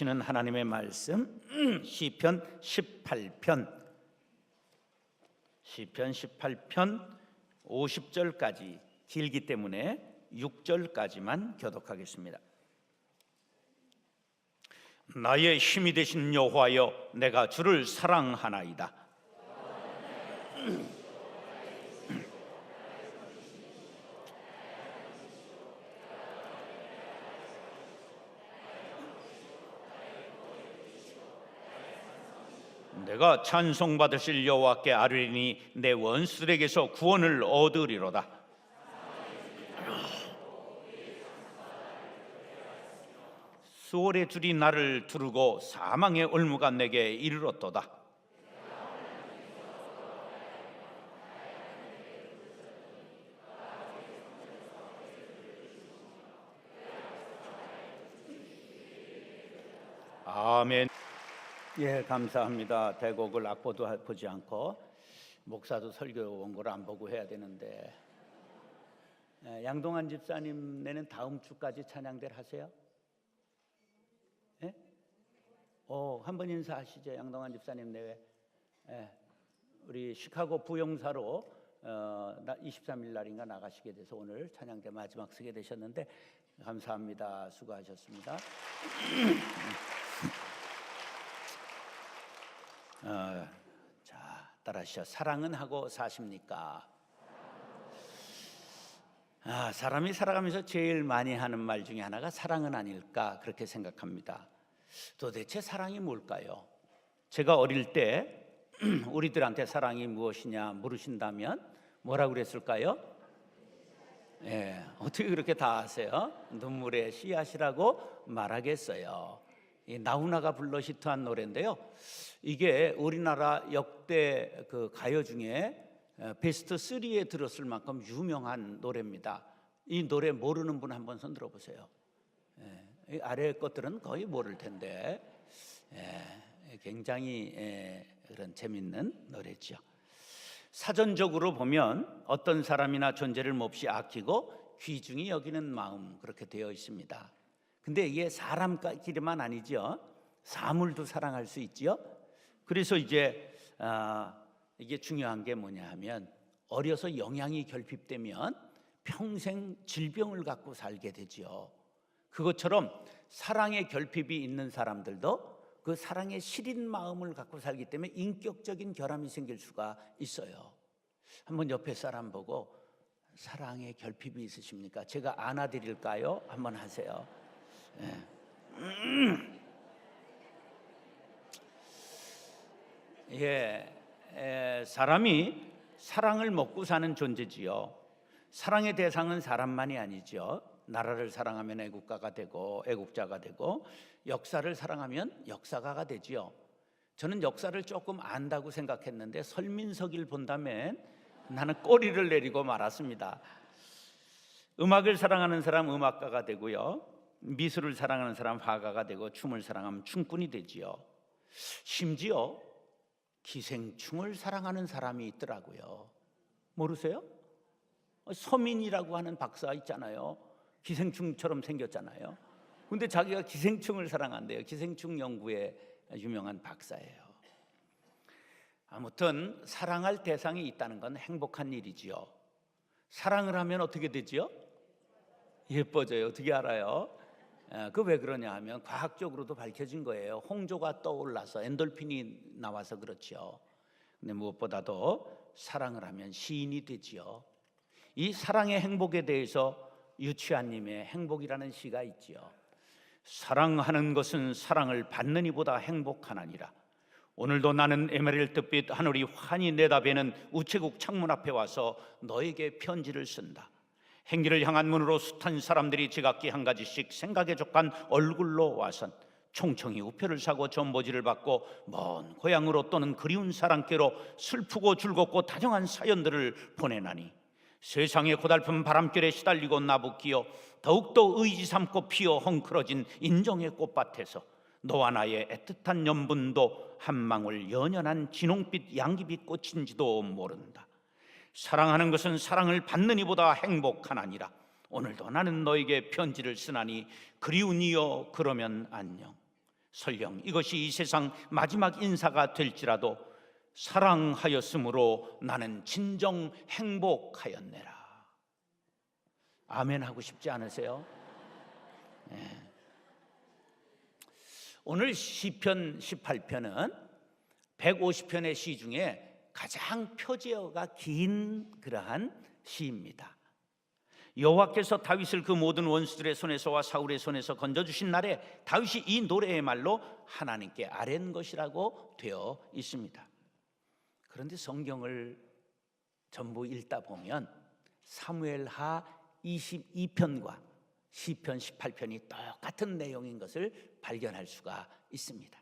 주시는 하나님의 말씀 시편 18편 50절까지 길기 때문에 6절까지만 교독하겠습니다. 나의 힘이 되신 여호와여, 내가 주를 사랑하나이다. 내가 찬송받으실 여호와께 아뢰리니 내 원수들에게서 구원을 얻으리로다. 수월의 줄이 나를 두르고 사망의 올무가 내게 이르렀도다. 아멘. 예, 감사합니다. 대곡을 악보도 보지 않고 목사도 설교 온 걸 안 보고 해야 되는데, 양동환 집사님 내는 다음 주까지 찬양대를 하세요? 예? 한번 인사하시죠. 양동환 집사님 내외. 예, 우리 시카고 부영사로 23일 날인가 나가시게 돼서 오늘 찬양대 마지막 쓰게 되셨는데 감사합니다. 수고하셨습니다. 자, 따라하시죠. 사랑은 하고 사십니까? 사람이 살아가면서 제일 많이 하는 말 중에 하나가 사랑은 아닐까, 그렇게 생각합니다. 도대체 사랑이 뭘까요? 제가 어릴 때 우리들한테 사랑이 무엇이냐 물으신다면 뭐라고 그랬을까요? 어떻게 그렇게 다 아세요? 눈물의 씨앗이라고 말하겠어요. 이 나훈아가 불러 히트한 노래인데요, 이게 우리나라 역대 그 가요 중에 베스트 3에 들었을 만큼 유명한 노래입니다. 이 노래 모르는 분 한번 손 들어보세요. 이 아래 것들은 거의 모를 텐데 굉장히 그런 재밌는 노래죠. 사전적으로 보면 어떤 사람이나 존재를 몹시 아끼고 귀중히 여기는 마음, 그렇게 되어 있습니다. 근데 이게 사람끼리만 아니죠. 사물도 사랑할 수 있지요. 그래서 이제 이게 중요한 게 뭐냐 하면, 어려서 영양이 결핍되면 평생 질병을 갖고 살게 되죠. 그것처럼 사랑의 결핍이 있는 사람들도 그 사랑의 시린 마음을 갖고 살기 때문에 인격적인 결함이 생길 수가 있어요. 한번 옆에 사람 보고 사랑의 결핍이 있으십니까? 제가 안아드릴까요? 한번 하세요. 사람이 사랑을 먹고 사는 존재지요. 사랑의 대상은 사람만이 아니죠. 나라를 사랑하면 애국가가 되고 애국자가 되고, 역사를 사랑하면 역사가가 되지요. 저는 역사를 조금 안다고 생각했는데 설민석일 본다면 나는 꼬리를 내리고 말았습니다. 음악을 사랑하는 사람 음악가가 되고요, 미술을 사랑하는 사람 화가가 되고, 춤을 사랑하면 춤꾼이 되지요. 심지어 기생충을 사랑하는 사람이 있더라고요. 모르세요? 서민이라고 하는 박사 있잖아요. 기생충처럼 생겼잖아요. 근데 자기가 기생충을 사랑한대요. 기생충 연구에 유명한 박사예요. 아무튼 사랑할 대상이 있다는 건 행복한 일이지요. 사랑을 하면 어떻게 되지요? 예뻐져요. 어떻게 알아요? 그 왜 그러냐 하면 과학적으로도 밝혀진 거예요. 홍조가 떠올라서 엔돌핀이 나와서 그렇지요. 근데 무엇보다도 사랑을 하면 시인이 되지요. 이 사랑의 행복에 대해서 유치환님의 행복이라는 시가 있지요. 사랑하는 것은 사랑을 받는 이보다 행복하나니라. 오늘도 나는 에메랄드빛 하늘이 환히 내다보는 우체국 창문 앞에 와서 너에게 편지를 쓴다. 행기를 향한 문으로 숱한 사람들이 지각기 한 가지씩 생각에 족한 얼굴로 와선 총총히 우표를 사고 전보지를 받고 먼 고향으로 또는 그리운 사랑께로 슬프고 즐겁고 다정한 사연들을 보내나니, 세상의 고달픈 바람결에 시달리고 나부끼어 더욱더 의지 삼고 피어 헝클어진 인정의 꽃밭에서 너와 나의 애틋한 연분도 한 망울 연연한 진홍빛 양귀비 꽃인지도 모른다. 사랑하는 것은 사랑을 받는 이보다 행복하나니라. 오늘도 나는 너에게 편지를 쓰나니 그리운 이여 그러면 안녕. 설령 이것이 이 세상 마지막 인사가 될지라도 사랑하였으므로 나는 진정 행복하였네라. 아멘 하고 싶지 않으세요? 네. 오늘 시편 18편은 150편의 시 중에 가장 표제어가 긴 그러한 시입니다. 여호와께서 다윗을 그 모든 원수들의 손에서와 사울의 손에서 건져주신 날에 다윗이 이 노래의 말로 하나님께 아뢰는 것이라고 되어 있습니다. 그런데 성경을 전부 읽다 보면 사무엘하 22편과 시편 18편이 똑같은 내용인 것을 발견할 수가 있습니다.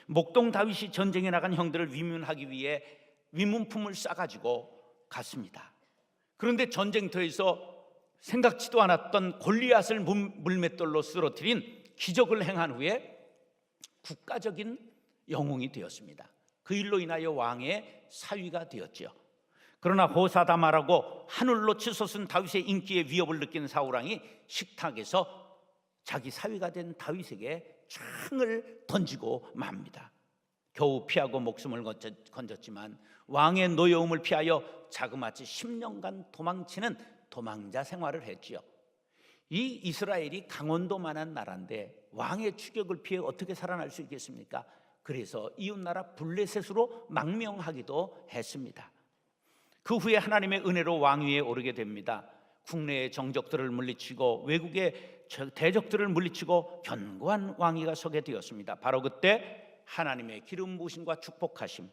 목동 다윗이 전쟁에 나간 형들을 위문하기 위해 위문품을 싸가지고 갔습니다. 그런데 전쟁터에서 생각지도 않았던 골리앗을 물맷돌로 쓰러뜨린 기적을 행한 후에 국가적인 영웅이 되었습니다. 그 일로 인하여 왕의 사위가 되었죠. 그러나 호사다마라고 하늘로 치솟은 다윗의 인기에 위협을 느낀 사울왕이 식탁에서 자기 사위가 된 다윗에게 창을 던지고 맙니다. 겨우 피하고 목숨을 건졌지만 왕의 노여움을 피하여 자그마치 10년간 도망치는 도망자 생활을 했지요. 이 이스라엘이 강원도만한 나라인데 왕의 추격을 피해 어떻게 살아날 수 있겠습니까? 그래서 이웃나라 블레셋으로 망명하기도 했습니다. 그 후에 하나님의 은혜로 왕위에 오르게 됩니다. 국내의 정적들을 물리치고 외국의 대적들을 물리치고 견고한 왕위가 서게 되었습니다. 바로 그때 하나님의 기름 부으심과 축복하심,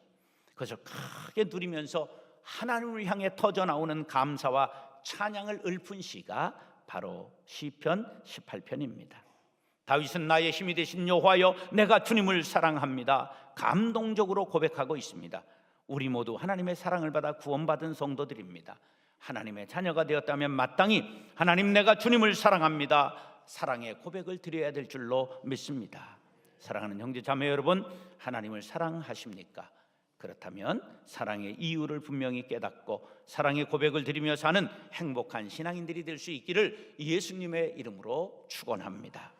그것을 크게 누리면서 하나님을 향해 터져나오는 감사와 찬양을 읊은 시가 바로 시편 18편입니다. 다윗은 나의 힘이 되신 여호와여 내가 주님을 사랑합니다. 감동적으로 고백하고 있습니다. 우리 모두 하나님의 사랑을 받아 구원받은 성도들입니다. 하나님의 자녀가 되었다면 마땅히 하나님 내가 주님을 사랑합니다. 사랑의 고백을 드려야 될 줄로 믿습니다. 사랑하는 형제 자매 여러분, 하나님을 사랑하십니까? 그렇다면 사랑의 이유를 분명히 깨닫고 사랑의 고백을 드리며 사는 행복한 신앙인들이 될 수 있기를 예수님의 이름으로 축원합니다.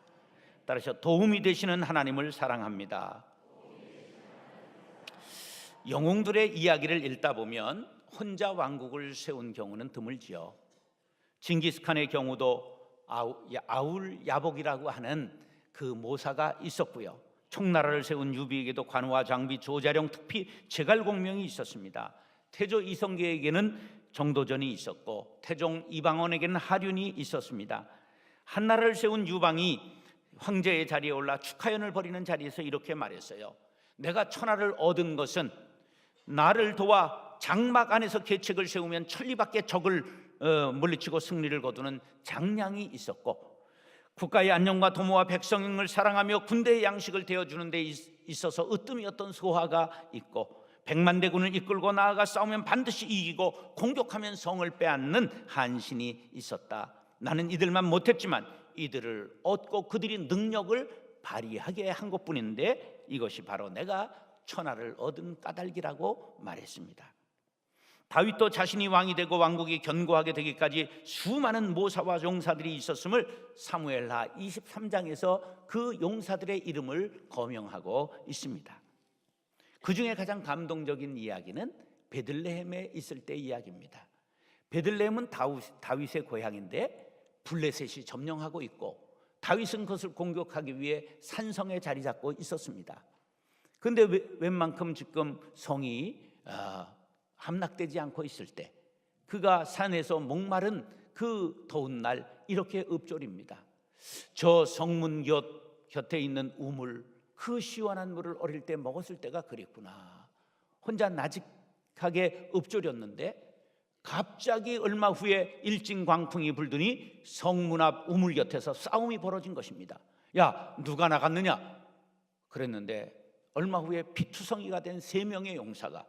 따라서 도움이 되시는 하나님을 사랑합니다. 영웅들의 이야기를 읽다 보면 혼자 왕국을 세운 경우는 드물지요. 징기스칸의 경우도 아울 야복이라고 하는 그 모사가 있었고요. 총나라를 세운 유비에게도 관우와 장비, 조자룡, 특히 제갈공명이 있었습니다. 태조 이성계에게는 정도전이 있었고 태종 이방원에게는 하륜이 있었습니다. 한나라를 세운 유방이 황제의 자리에 올라 축하연을 벌이는 자리에서 이렇게 말했어요. 내가 천하를 얻은 것은 나를 도와 장막 안에서 계책을 세우면 천리 밖에 적을 물리치고 승리를 거두는 장량이 있었고 국가의 안녕과 도모와 백성을 사랑하며 군대의 양식을 대어주는 데 있어서 으뜸이었던 소화가 있고 100만 대군을 이끌고 나아가 싸우면 반드시 이기고 공격하면 성을 빼앗는 한신이 있었다. 나는 이들만 못했지만 이들을 얻고 그들이 능력을 발휘하게 한 것뿐인데 이것이 바로 내가 천하를 얻은 까닭이라고 말했습니다. 다윗도 자신이 왕이 되고 왕국이 견고하게 되기까지 수많은 모사와 용사들이 있었음을 사무엘하 23장에서 그 용사들의 이름을 거명하고 있습니다. 그 중에 가장 감동적인 이야기는 베들레헴에 있을 때 이야기입니다. 베들레헴은 다윗의 고향인데 블레셋이 점령하고 있고 다윗은 그것을 공격하기 위해 산성에 자리 잡고 있었습니다. 그런데 웬만큼 지금 성이 함락되지 않고 있을 때 그가 산에서 목마른 그 더운 날 이렇게 읊조립니다. 저 성문 곁에 있는 우물, 그 시원한 물을 어릴 때 먹었을 때가 그랬구나. 혼자 나직하게 읊조렸는데 갑자기 얼마 후에 일진광풍이 불더니 성문 앞 우물 곁에서 싸움이 벌어진 것입니다. 야, 누가 나갔느냐? 그랬는데 얼마 후에 피투성이가 된 3명의 용사가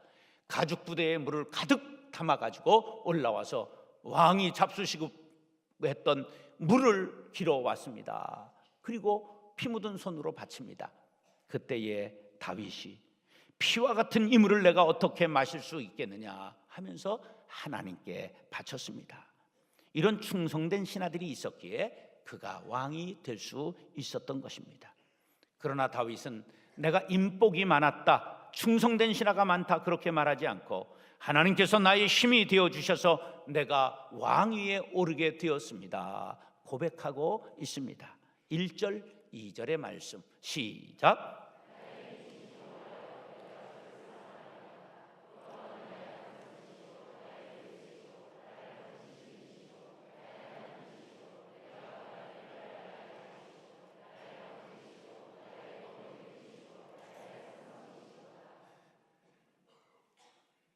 가죽 부대에 물을 가득 담아가지고 올라와서 왕이 잡수시고 했던 물을 길어왔습니다. 그리고 피 묻은 손으로 바칩니다. 그때에 다윗이 피와 같은 이 물을 내가 어떻게 마실 수 있겠느냐 하면서 하나님께 바쳤습니다. 이런 충성된 신하들이 있었기에 그가 왕이 될 수 있었던 것입니다. 그러나 다윗은 내가 인복이 많았다, 충성된 신하가 많다 그렇게 말하지 않고 하나님께서 나의 힘이 되어주셔서 내가 왕위에 오르게 되었습니다 고백하고 있습니다. 1절 2절의 말씀 시작.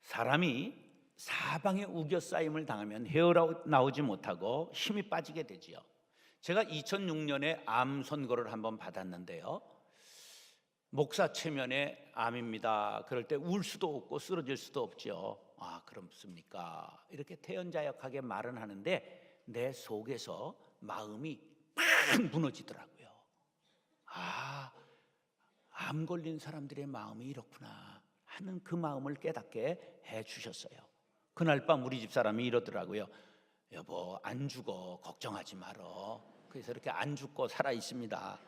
사람이 사방에 우겨싸임을 당하면 헤어나오지 못하고 힘이 빠지게 되지요. 제가 2006년에 암 선고를 한번 받았는데요, 목사 체면에 암입니다. 그럴 때 울 수도 없고 쓰러질 수도 없죠. 아, 그렇습니까? 이렇게 태연자역하게 말은 하는데 내 속에서 마음이 팍 무너지더라고요. 아, 암 걸린 사람들의 마음이 이렇구나 하는 그 마음을 깨닫게 해주셨어요. 그날 밤 우리 집사람이 이러더라고요. 여보, 안 죽어, 걱정하지 말어. 그래서 이렇게 안 죽고 살아 있습니다.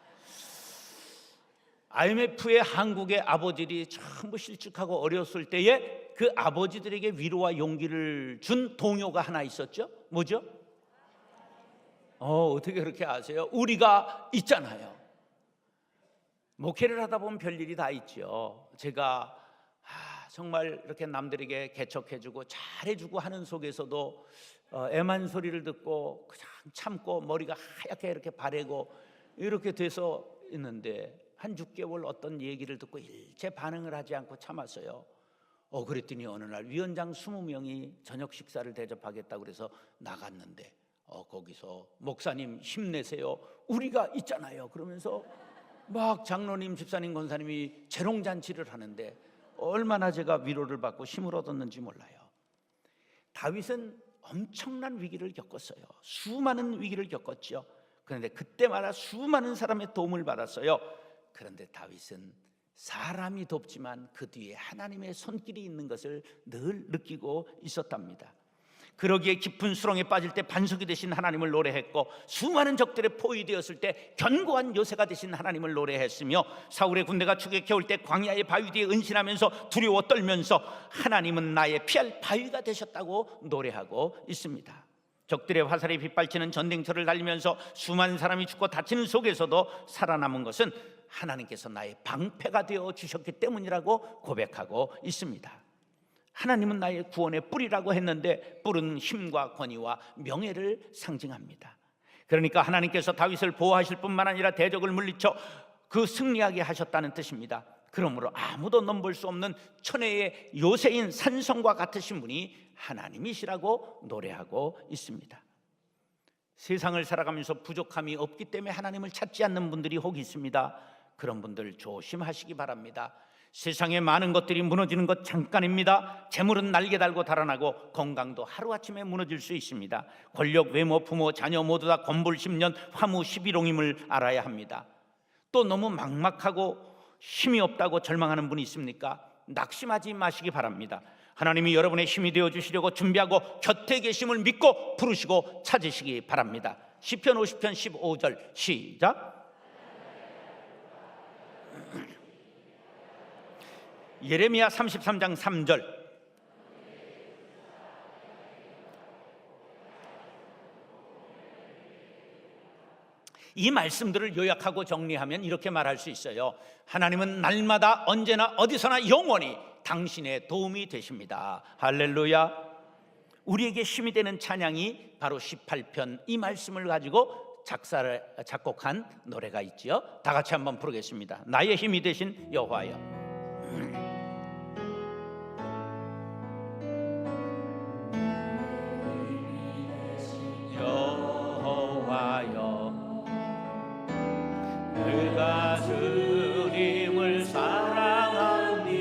IMF의 한국의 아버지들이 전부 실직하고 어려웠을 때에 그 아버지들에게 위로와 용기를 준 동요가 하나 있었죠. 뭐죠? 어떻게 그렇게 아세요? 우리가 있잖아요. 목회를 하다 보면 별일이 다 있죠. 제가 정말 이렇게 남들에게 개척해주고 잘해주고 하는 속에서도 애만 소리를 듣고 그냥 참고 머리가 하얗게 이렇게 바래고 이렇게 돼서 있는데 한 6개월 어떤 얘기를 듣고 일체 반응을 하지 않고 참았어요. 그랬더니 어느 날 위원장 20명이 저녁 식사를 대접하겠다고 그래서 나갔는데 거기서 목사님 힘내세요, 우리가 있잖아요 그러면서 막 장로님, 집사님, 권사님이 재롱잔치를 하는데 얼마나 제가 위로를 받고 힘을 얻었는지 몰라요. 다윗은 엄청난 위기를 겪었어요. 수많은 위기를 겪었죠. 그런데 그때마다 수많은 사람의 도움을 받았어요. 그런데 다윗은 사람이 돕지만 그 뒤에 하나님의 손길이 있는 것을 늘 느끼고 있었답니다. 그러기에 깊은 수렁에 빠질 때 반석이 되신 하나님을 노래했고, 수많은 적들의 포위 되었을 때 견고한 요새가 되신 하나님을 노래했으며, 사울의 군대가 추격해올 때 광야의 바위 뒤에 은신하면서 두려워 떨면서 하나님은 나의 피할 바위가 되셨다고 노래하고 있습니다. 적들의 화살에 빗발치는 전쟁터를 달리면서 수많은 사람이 죽고 다치는 속에서도 살아남은 것은 하나님께서 나의 방패가 되어 주셨기 때문이라고 고백하고 있습니다. 하나님은 나의 구원의 뿔이라고 했는데 뿔은 힘과 권위와 명예를 상징합니다. 그러니까 하나님께서 다윗을 보호하실 뿐만 아니라 대적을 물리쳐 그 승리하게 하셨다는 뜻입니다. 그러므로 아무도 넘볼 수 없는 천혜의 요새인 산성과 같으신 분이 하나님이시라고 노래하고 있습니다. 세상을 살아가면서 부족함이 없기 때문에 하나님을 찾지 않는 분들이 혹 있습니다. 그런 분들 조심하시기 바랍니다. 세상에 많은 것들이 무너지는 것 잠깐입니다. 재물은 날개 달고 달아나고 건강도 하루아침에 무너질 수 있습니다. 권력, 외모, 부모, 자녀 모두 다 건불 10년, 화무 11홍임을 알아야 합니다. 또 너무 막막하고 힘이 없다고 절망하는 분이 있습니까? 낙심하지 마시기 바랍니다. 하나님이 여러분의 힘이 되어주시려고 준비하고 곁에 계심을 믿고 부르시고 찾으시기 바랍니다. 시편 50편 15절 시작. 예레미야 33장 3절. 이 말씀들을 요약하고 정리하면 이렇게 말할 수 있어요. 하나님은 날마다 언제나 어디서나 영원히 당신의 도움이 되십니다. 할렐루야. 우리에게 힘이 되는 찬양이 바로 18편 이 말씀을 가지고 작곡한 노래가 있지요. 다 같이 한번 부르겠습니다. 나의 힘이 되신 여호와여. 내가 주님을 사랑합니다.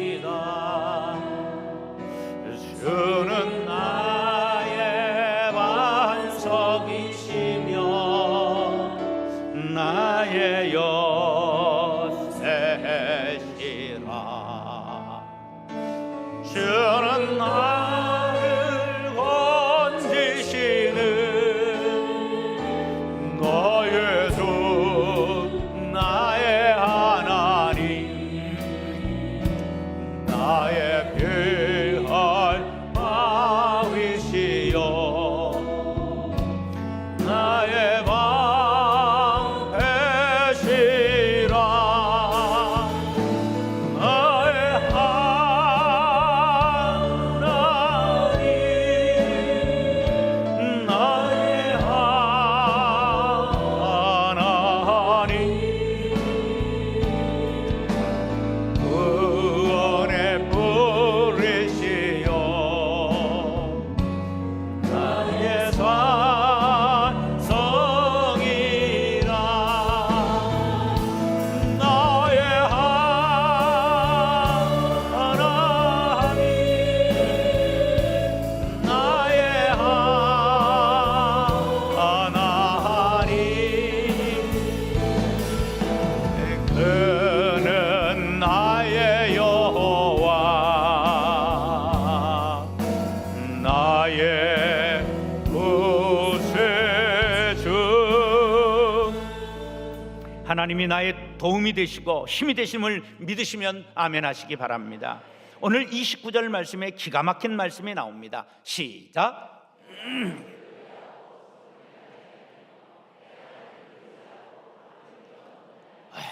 주는 나의 반석이시며 나의 요새시라. 주는 나를 건지시는 너의 주 나의 하나님 나의 귀한 바위시여 나의 방패시라 나의 하나님 나의 하나님 구원의 뿌리시여 나의 산성이라 나의 하나님 나의 하나님 그는 나의 여호와 나의 구세주 하나님이 나의 도움이 되시고 힘이 되심을 믿으시면 아멘 하시기 바랍니다. 오늘 29절 말씀에 기가 막힌 말씀이 나옵니다. 시작.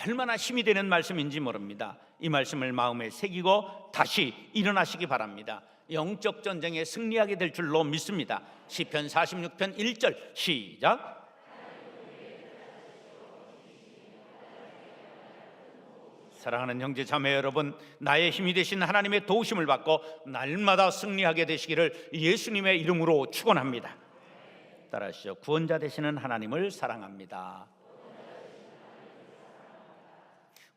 얼마나 힘이 되는 말씀인지 모릅니다. 이 말씀을 마음에 새기고 다시 일어나시기 바랍니다. 영적 전쟁에 승리하게 될 줄로 믿습니다. 시편 46편 1절 시작. 사랑하는 형제 자매 여러분, 나의 힘이 되신 하나님의 도우심을 받고 날마다 승리하게 되시기를 예수님의 이름으로 축원합니다. 따라하시죠. 구원자 되시는 하나님을 사랑합니다.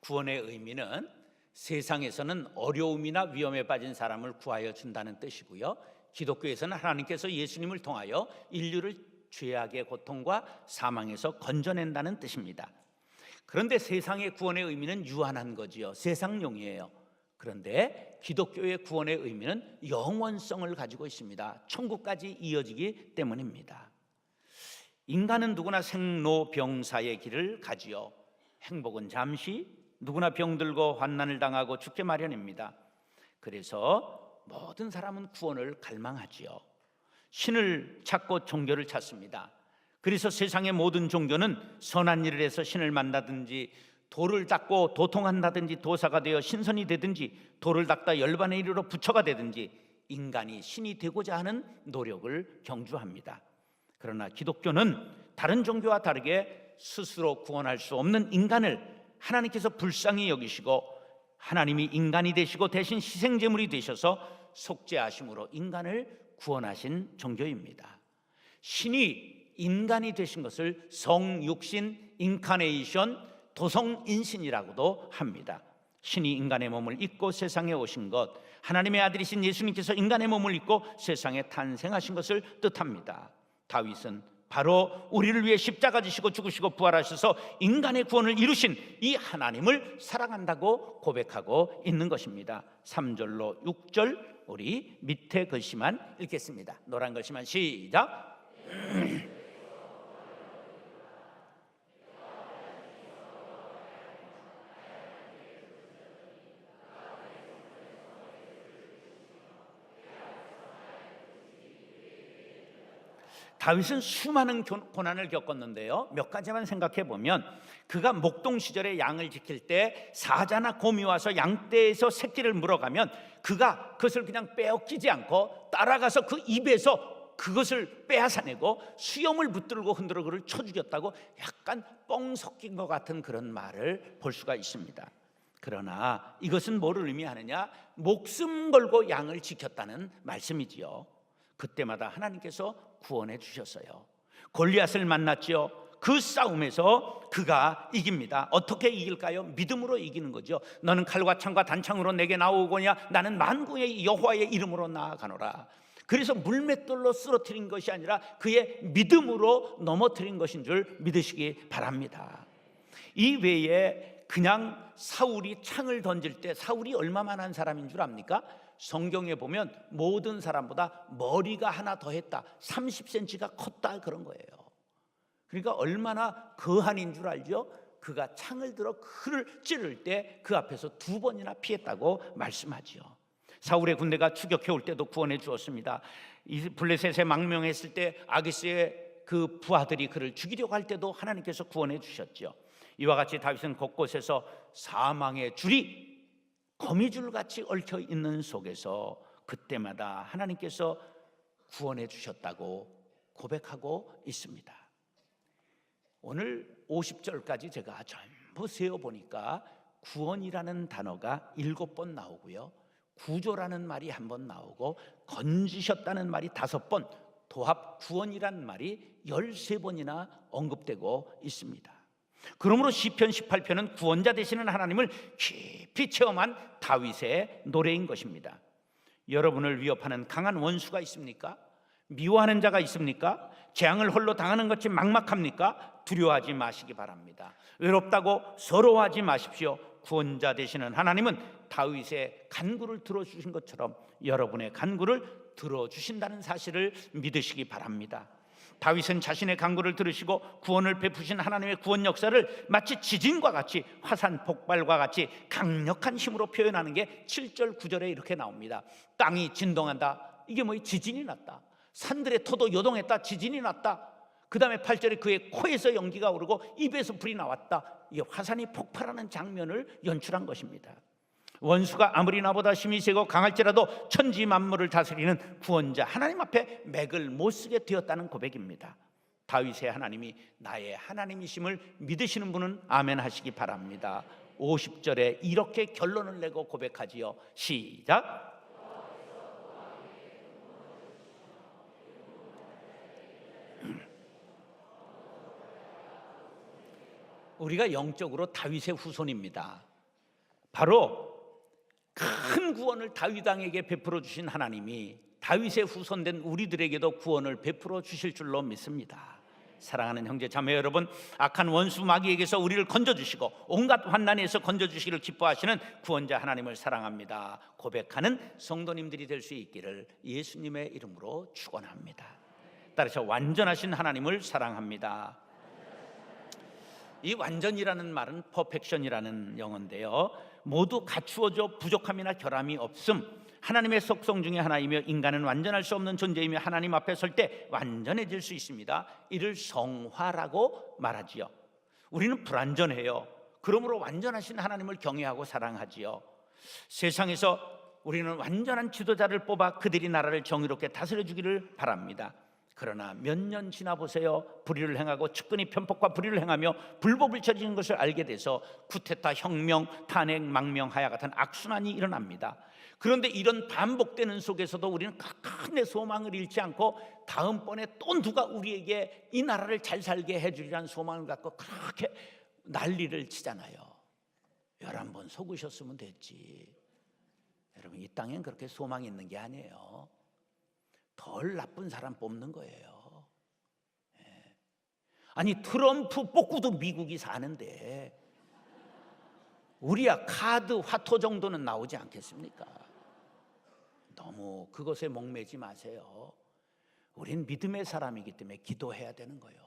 구원의 의미는 세상에서는 어려움이나 위험에 빠진 사람을 구하여 준다는 뜻이고요, 기독교에서는 하나님께서 예수님을 통하여 인류를 죄악의 고통과 사망에서 건져낸다는 뜻입니다. 그런데 세상의 구원의 의미는 유한한 거지요. 세상용이에요. 그런데 기독교의 구원의 의미는 영원성을 가지고 있습니다. 천국까지 이어지기 때문입니다. 인간은 누구나 생로병사의 길을 가지요. 행복은 잠시, 누구나 병들고 환난을 당하고 죽게 마련입니다. 그래서 모든 사람은 구원을 갈망하지요. 신을 찾고 종교를 찾습니다. 그래서 세상의 모든 종교는 선한 일을 해서 신을 만나든지, 돌을 닦고 도통한다든지, 도사가 되어 신선이 되든지, 돌을 닦다 열반에 이르러 부처가 되든지 인간이 신이 되고자 하는 노력을 경주합니다. 그러나 기독교는 다른 종교와 다르게 스스로 구원할 수 없는 인간을 하나님께서 불쌍히 여기시고 하나님이 인간이 되시고 대신 희생제물이 되셔서 속죄하심으로 인간을 구원하신 종교입니다. 신이 인간이 되신 것을 성육신, 인카네이션, 도성인신이라고도 합니다. 신이 인간의 몸을 입고 세상에 오신 것, 하나님의 아들이신 예수님께서 인간의 몸을 입고 세상에 탄생하신 것을 뜻합니다. 다윗은 바로 우리를 위해 십자가 지시고 죽으시고 부활하셔서 인간의 구원을 이루신 이 하나님을 사랑한다고 고백하고 있는 것입니다. 3절로 6절 우리 밑에 글씨만 읽겠습니다. 노란 글씨만 시작. 다윗은 수많은 고난을 겪었는데요, 몇 가지만 생각해 보면 그가 목동 시절에 양을 지킬 때 사자나 곰이 와서 양떼에서 새끼를 물어가면 그가 그것을 그냥 빼앗기지 않고 따라가서 그 입에서 그것을 빼앗아내고 수염을 붙들고 흔들어 그를 쳐 죽였다고 약간 뻥 섞인 것 같은 그런 말을 볼 수가 있습니다. 그러나 이것은 뭐를 의미하느냐? 목숨 걸고 양을 지켰다는 말씀이지요. 그때마다 하나님께서 구원해 주셨어요. 골리앗을 만났지요. 그 싸움에서 그가 이깁니다. 어떻게 이길까요? 믿음으로 이기는 거죠. 너는 칼과 창과 단창으로 내게 나오거냐? 나는 만군의 여호와의 이름으로 나아가노라. 그래서 물맷돌로 쓰러뜨린 것이 아니라 그의 믿음으로 넘어뜨린 것인 줄 믿으시기 바랍니다. 이 외에 그냥 사울이 창을 던질 때 사울이 얼마만한 사람인 줄 압니까? 성경에 보면 모든 사람보다 머리가 하나 더 했다, 30cm가 컸다, 그런 거예요. 그러니까 얼마나 거한인 줄 알죠? 그가 창을 들어 그를 찌를 때 그 앞에서 2번이나 피했다고 말씀하지요. 사울의 군대가 추격해 올 때도 구원해 주었습니다. 이 블레셋에 망명했을 때 아기스의 그 부하들이 그를 죽이려고 할 때도 하나님께서 구원해 주셨죠. 이와 같이 다윗은 곳곳에서 사망의 줄이 거미줄같이 얽혀 있는 속에서 그때마다 하나님께서 구원해 주셨다고 고백하고 있습니다. 오늘 50절까지 제가 전부 세어보니까 구원이라는 단어가 7번 나오고요, 구조라는 말이 1번 나오고, 건지셨다는 말이 5번, 도합 구원이라는 말이 13번이나 언급되고 있습니다. 그러므로 시편 18편은 구원자 되시는 하나님을 깊이 체험한 다윗의 노래인 것입니다. 여러분을 위협하는 강한 원수가 있습니까? 미워하는 자가 있습니까? 재앙을 홀로 당하는 것이 막막합니까? 두려워하지 마시기 바랍니다. 외롭다고 서러워하지 마십시오. 구원자 되시는 하나님은 다윗의 간구를 들어주신 것처럼 여러분의 간구를 들어주신다는 사실을 믿으시기 바랍니다. 다윗은 자신의 간구를 들으시고 구원을 베푸신 하나님의 구원 역사를 마치 지진과 같이, 화산 폭발과 같이 강력한 힘으로 표현하는 게 7절 9절에 이렇게 나옵니다. 땅이 진동한다. 이게 뭐예요? 지진이 났다. 산들의 터도 요동했다. 지진이 났다. 그 다음에 8절에 그의 코에서 연기가 오르고 입에서 불이 나왔다. 이게 화산이 폭발하는 장면을 연출한 것입니다. 원수가 아무리 나보다 힘이 세고 강할지라도 천지 만물을 다스리는 구원자 하나님 앞에 맥을 못 쓰게 되었다는 고백입니다. 다윗의 하나님이 나의 하나님이심을 믿으시는 분은 아멘 하시기 바랍니다. 50절에 이렇게 결론을 내고 고백하지요. 시작. 우리가 영적으로 다윗의 후손입니다. 바로 큰 구원을 다윗 왕에게 베풀어 주신 하나님이 다윗의 후손된 우리들에게도 구원을 베풀어 주실 줄로 믿습니다. 사랑하는 형제 자매 여러분, 악한 원수 마귀에게서 우리를 건져주시고 온갖 환난에서 건져주시기를 기뻐하시는 구원자 하나님을 사랑합니다 고백하는 성도님들이 될 수 있기를 예수님의 이름으로 축원합니다. 따라서 완전하신 하나님을 사랑합니다. 이 완전이라는 말은 퍼펙션이라는 영어인데요, 모두 갖추어져 부족함이나 결함이 없음, 하나님의 속성 중에 하나이며 인간은 완전할 수 없는 존재이며 하나님 앞에 설 때 완전해질 수 있습니다. 이를 성화라고 말하지요. 우리는 불완전해요. 그러므로 완전하신 하나님을 경외하고 사랑하지요. 세상에서 우리는 완전한 지도자를 뽑아 그들이 나라를 정의롭게 다스려 주기를 바랍니다. 그러나 몇 년 지나 보세요. 불의를 행하고 측근히 편폭과 불의를 행하며 불법을 저지르는 것을 알게 돼서 쿠데타, 혁명, 탄핵, 망명, 하야 같은 악순환이 일어납니다. 그런데 이런 반복되는 속에서도 우리는 끝내 소망을 잃지 않고 다음번에 또 누가 우리에게 이 나라를 잘 살게 해주리라는 소망을 갖고 그렇게 난리를 치잖아요. 11번 속으셨으면 됐지. 여러분, 이 땅엔 그렇게 소망이 있는 게 아니에요. 덜 나쁜 사람 뽑는 거예요. 아니, 트럼프 뽑고도 미국이 사는데 우리야 카드, 화토 정도는 나오지 않겠습니까? 너무 그것에 목매지 마세요. 우린 믿음의 사람이기 때문에 기도해야 되는 거예요.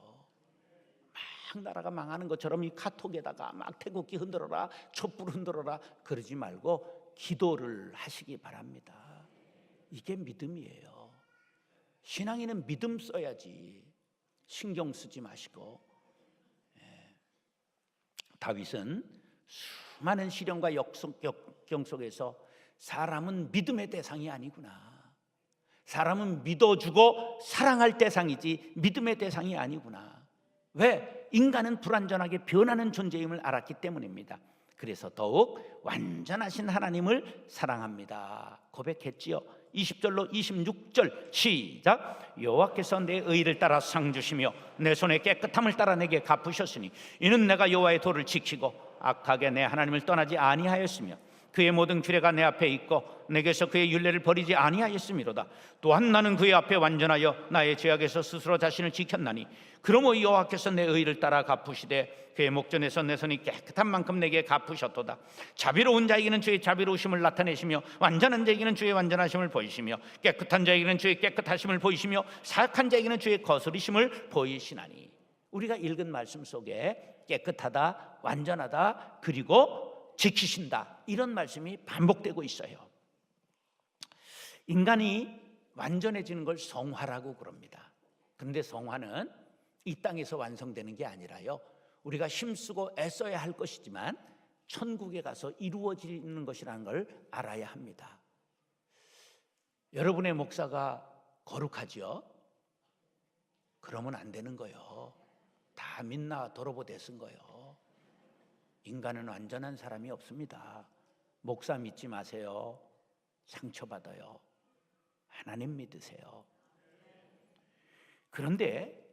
막 나라가 망하는 것처럼 이 카톡에다가 막 태극기 흔들어라, 촛불 흔들어라 그러지 말고 기도를 하시기 바랍니다. 이게 믿음이에요. 신앙인은 믿음 써야지 신경 쓰지 마시고. 다윗은 수많은 시련과 역경 속에서 사람은 믿음의 대상이 아니구나, 사람은 믿어주고 사랑할 대상이지 믿음의 대상이 아니구나. 왜? 인간은 불완전하게 변하는 존재임을 알았기 때문입니다. 그래서 더욱 완전하신 하나님을 사랑합니다 고백했지요. 20절로 26절 시작. 여호와께서 내 의를 따라 상 주시며 내 손의 깨끗함을 따라 내게 갚으셨으니 이는 내가 여호와의 도를 지키고 악하게 내 하나님을 떠나지 아니하였으며 그의 모든 규례가 내 앞에 있고 내게서 그의 율례를 버리지 아니하였음이로다. 또한 나는 그의 앞에 완전하여 나의 죄악에서 스스로 자신을 지켰나니 그러므로 여호와께서 내 의를 따라 갚으시되 그의 목전에서 내 손이 깨끗한 만큼 내게 갚으셨도다. 자비로운 자에게는 주의 자비로우심을 나타내시며 완전한 자에게는 주의 완전하심을 보이시며 깨끗한 자에게는 주의 깨끗하심을 보이시며 사악한 자에게는 주의 거스리심을 보이시나니. 우리가 읽은 말씀 속에 깨끗하다, 완전하다, 그리고 지키신다, 이런 말씀이 반복되고 있어요. 인간이 완전해지는 걸 성화라고 그럽니다. 그런데 성화는 이 땅에서 완성되는 게 아니라요, 우리가 힘쓰고 애써야 할 것이지만 천국에 가서 이루어지는 것이라는 걸 알아야 합니다. 여러분의 목사가 거룩하지요? 그러면 안 되는 거예요. 다 민나 도로보대 쓴 거예요. 인간은 완전한 사람이 없습니다. 목사 믿지 마세요. 상처받아요. 하나님 믿으세요. 그런데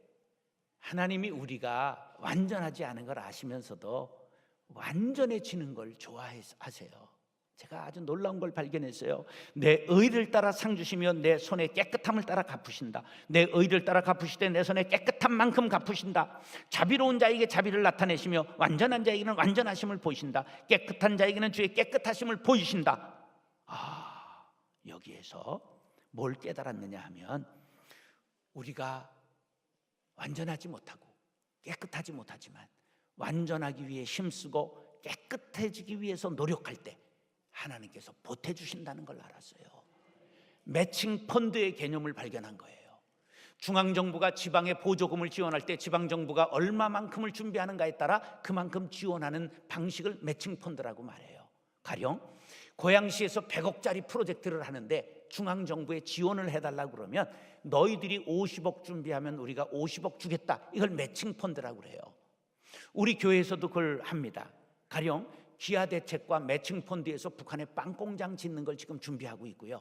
하나님이 우리가 완전하지 않은 걸 아시면서도 완전해지는 걸 좋아하세요. 제가 아주 놀라운 걸 발견했어요. 내 의를 따라 상 주시며 내 손의 깨끗함을 따라 갚으신다. 내 의를 따라 갚으시되 내 손의 깨끗한 만큼 갚으신다. 자비로운 자에게 자비를 나타내시며 완전한 자에게는 완전하심을 보이신다. 깨끗한 자에게는 주의 깨끗하심을 보이신다. 여기에서 뭘 깨달았느냐 하면, 우리가 완전하지 못하고 깨끗하지 못하지만 완전하기 위해 힘쓰고 깨끗해지기 위해서 노력할 때 하나님께서 보태주신다는 걸 알았어요. 매칭 펀드의 개념을 발견한 거예요. 중앙정부가 지방에 보조금을 지원할 때 지방정부가 얼마만큼을 준비하는가에 따라 그만큼 지원하는 방식을 매칭 펀드라고 말해요. 가령 고양시에서 100억짜리 프로젝트를 하는데 중앙정부에 지원을 해달라고 그러면 너희들이 50억 준비하면 우리가 50억 주겠다. 이걸 매칭 펀드라고 그래요. 우리 교회에서도 그걸 합니다. 가령 기아대책과 매칭 펀드에서 북한에 빵공장 짓는 걸 지금 준비하고 있고요.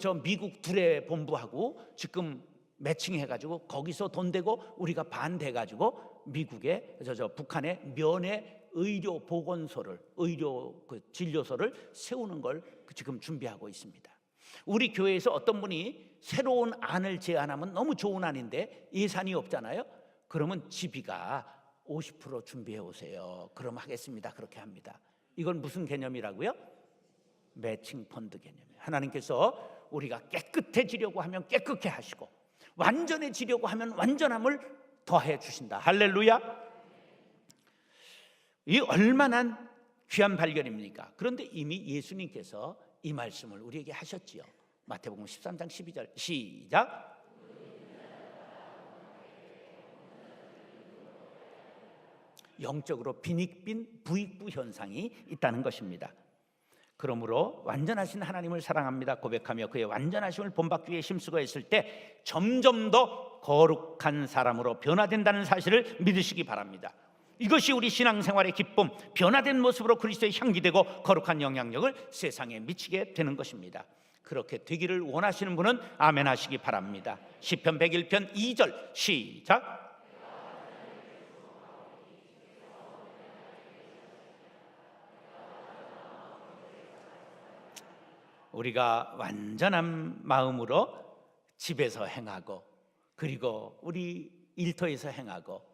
저 미국 둘의 본부하고 지금 매칭해가지고 거기서 돈 대고 우리가 반대해가지고 미국에 북한의 면회 의료 보건소를, 의료 진료소를 세우는 걸 지금 준비하고 있습니다. 우리 교회에서 어떤 분이 새로운 안을 제안하면 너무 좋은 안인데 예산이 없잖아요. 그러면 지비가 50% 준비해 오세요. 그럼 하겠습니다. 그렇게 합니다. 이건 무슨 개념이라고요? 매칭 펀드 개념이에요. 하나님께서 우리가 깨끗해지려고 하면 깨끗해 하시고 완전해지려고 하면 완전함을 더해 주신다. 할렐루야. 이 얼마나 귀한 발견입니까? 그런데 이미 예수님께서 이 말씀을 우리에게 하셨지요. 마태복음 13장 12절 시작. 영적으로 빈익빈 부익부 현상이 있다는 것입니다. 그러므로 완전하신 하나님을 사랑합니다 고백하며 그의 완전하심을 본받기 위해 힘쓰고 했을 때 점점 더 거룩한 사람으로 변화된다는 사실을 믿으시기 바랍니다. 이것이 우리 신앙생활의 기쁨, 변화된 모습으로 그리스도의 향기 되고 거룩한 영향력을 세상에 미치게 되는 것입니다. 그렇게 되기를 원하시는 분은 아멘 하시기 바랍니다. 시편 101편 2절 시작. 우리가 완전한 마음으로 집에서 행하고 그리고 우리 일터에서 행하고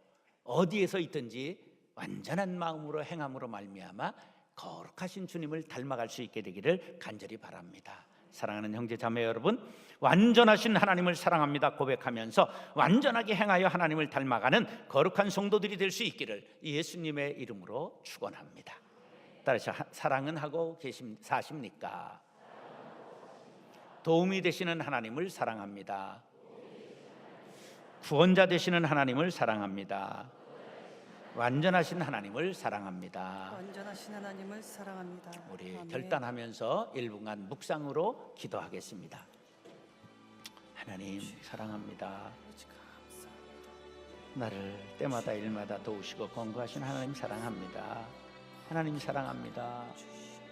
어디에서 있든지 완전한 마음으로 행함으로 말미암아 거룩하신 주님을 닮아갈 수 있게 되기를 간절히 바랍니다. 사랑하는 형제 자매 여러분, 완전하신 하나님을 사랑합니다 고백하면서 완전하게 행하여 하나님을 닮아가는 거룩한 성도들이 될 수 있기를 예수님의 이름으로 축원합니다. 따라서 사랑은 하고 사십니까? 도움이 되시는 하나님을 사랑합니다. 구원자 되시는 하나님을 사랑합니다. 완전하신 하나님을 사랑합니다. 완전하신 하나님을 사랑합니다. 우리 아멘. 결단하면서 1분간 묵상으로 기도하겠습니다. 하나님 사랑합니다. 나를 때마다 일마다 도우시고 권고하신 하나님 사랑합니다. 하나님 사랑합니다.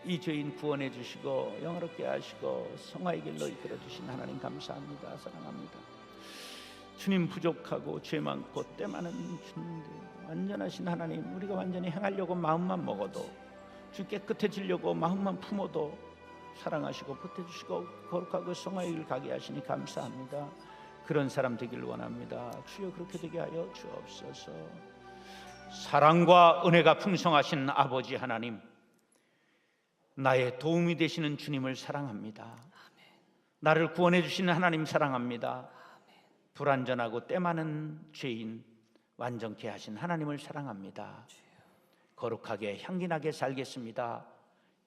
이 죄인 구원해 주시고 영화롭게 하시고 성화의 길로 이끌어 주신 하나님 감사합니다. 사랑합니다. 주님 부족하고 죄 많고 때 많은 주님들 완전하신 하나님, 우리가 완전히 행하려고 마음만 먹어도 주 깨끗해지려고 마음만 품어도 사랑하시고 보태주시고 거룩하고 성화의 길 가게 하시니 감사합니다. 그런 사람 되길 원합니다. 주여 그렇게 되게 하여 주옵소서. 사랑과 은혜가 풍성하신 아버지 하나님, 나의 도움이 되시는 주님을 사랑합니다. 나를 구원해 주시는 하나님 사랑합니다. 불완전하고 때 많은 죄인 완전케 하신 하나님을 사랑합니다. 거룩하게 향기나게 살겠습니다.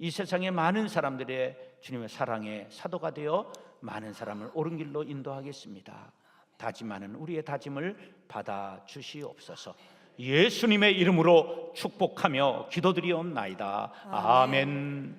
이 세상의 많은 사람들의 주님의 사랑의 사도가 되어 많은 사람을 옳은 길로 인도하겠습니다. 다짐하는 우리의 다짐을 받아 주시옵소서. 예수님의 이름으로 축복하며 기도드리옵나이다. 아멘.